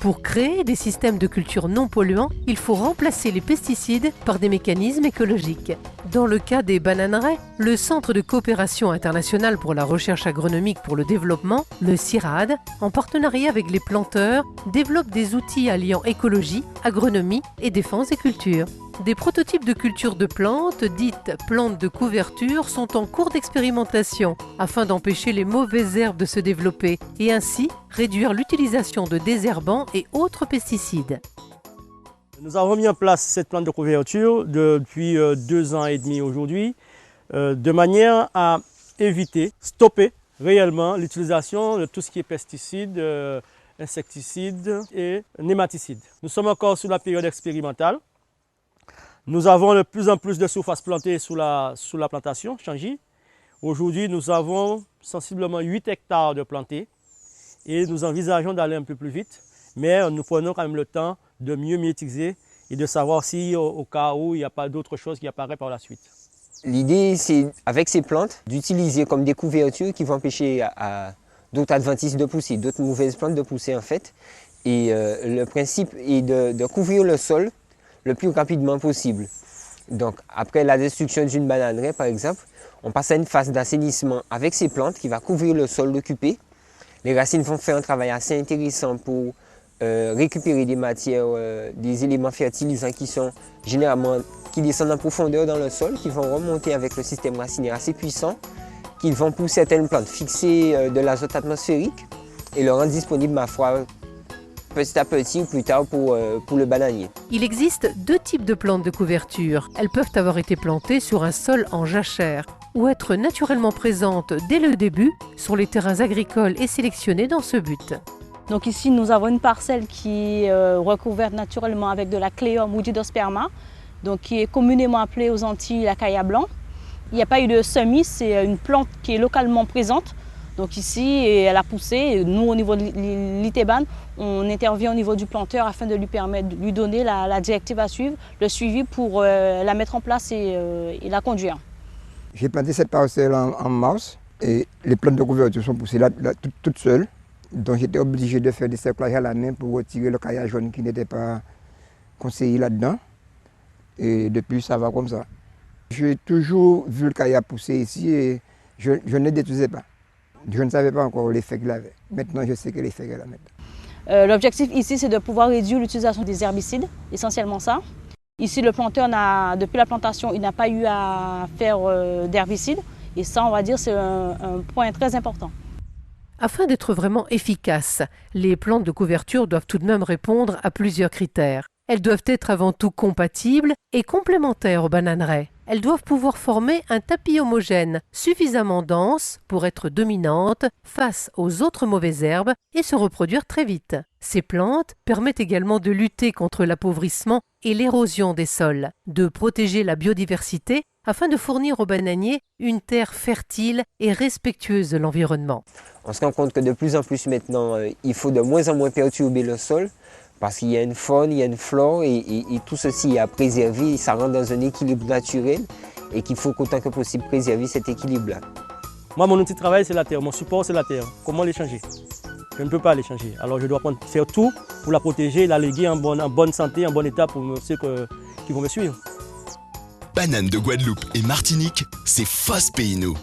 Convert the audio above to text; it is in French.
Pour créer des systèmes de culture non polluants, il faut remplacer les pesticides par des mécanismes écologiques. Dans le cas des bananeraies, le Centre de coopération internationale pour la recherche agronomique pour le développement, le CIRAD, en partenariat avec les planteurs, développe des outils alliant écologie, agronomie et défense des cultures. Des prototypes de cultures de plantes, dites plantes de couverture, sont en cours d'expérimentation afin d'empêcher les mauvaises herbes de se développer et ainsi réduire l'utilisation de désherbants et autres pesticides. Nous avons mis en place cette plante de couverture depuis 2 ans et demi aujourd'hui, de manière à éviter, stopper réellement l'utilisation de tout ce qui est pesticides, insecticides et nématicides. Nous sommes encore sur la période expérimentale. Nous avons de plus en plus de surfaces plantées sous la plantation, Changi. Aujourd'hui, nous avons sensiblement 8 hectares de plantés et nous envisageons d'aller un peu plus vite, mais nous prenons quand même le temps de mieux maîtriser et de savoir si au cas où il n'y a pas d'autre chose qui apparaît par la suite. L'idée, c'est avec ces plantes, d'utiliser comme des couvertures qui vont empêcher d'autres adventices de pousser, d'autres mauvaises plantes de pousser en fait. Et le principe est de couvrir le sol le plus rapidement possible. Donc après la destruction d'une bananeraie par exemple, on passe à une phase d'assainissement avec ces plantes qui va couvrir le sol occupé. Les racines vont faire un travail assez intéressant pour récupérer des matières, des éléments fertilisants qui descendent en profondeur dans le sol, qui vont remonter avec le système racinaire assez puissant, qui vont pour certaines plantes fixer de l'azote atmosphérique et le rendre disponible, ma foi, petit à petit ou plus tard pour le bananier. Il existe 2 types de plantes de couverture. Elles peuvent avoir été plantées sur un sol en jachère ou être naturellement présentes dès le début sur les terrains agricoles et sélectionnés dans ce but. Donc ici, nous avons une parcelle qui est recouverte naturellement avec de la Cléum ou Didosperma, donc qui est communément appelée aux Antilles la caïa blanc. Il n'y a pas eu de semis, c'est une plante qui est localement présente. Donc ici, elle a poussé. Nous, au niveau de l'ITEBAN, on intervient au niveau du planteur afin de lui permettre, de lui donner la directive à suivre, le suivi pour la mettre en place et la conduire. J'ai planté cette parcelle en mars et les plantes de couverture sont poussées là toutes seules. Donc j'étais obligé de faire des cerclages à la main pour retirer le caillage jaune qui n'était pas conseillé là-dedans. Et depuis, ça va comme ça. J'ai toujours vu le caillage pousser ici et je ne détruisais pas. Je ne savais pas encore l'effet qu'il avait. Maintenant, je sais que l'effet qu'il a maintenant. L'objectif ici, c'est de pouvoir réduire l'utilisation des herbicides, essentiellement ça. Ici, le planteur, depuis la plantation, il n'a pas eu à faire d'herbicides. Et ça, on va dire, c'est un point très important. Afin d'être vraiment efficaces, les plantes de couverture doivent tout de même répondre à plusieurs critères. Elles doivent être avant tout compatibles et complémentaires aux bananeraies. Elles doivent pouvoir former un tapis homogène, suffisamment dense pour être dominantes face aux autres mauvaises herbes et se reproduire très vite. Ces plantes permettent également de lutter contre l'appauvrissement et l'érosion des sols, de protéger la biodiversité afin de fournir aux bananiers une terre fertile et respectueuse de l'environnement. On se rend compte que de plus en plus maintenant, il faut de moins en moins perturber le sol parce qu'il y a une faune, il y a une flore et tout ceci est à préserver, ça rentre dans un équilibre naturel et qu'il faut autant que possible préserver cet équilibre-là. Moi, mon outil de travail, c'est la terre, mon support, c'est la terre. Comment l'échanger? Je ne peux pas l'échanger. Alors je dois faire tout pour la protéger, la léguer en bonne santé, en bon état pour ceux qui vont me suivre. Bananes de Guadeloupe et Martinique, c'est FOSS Pays Nou.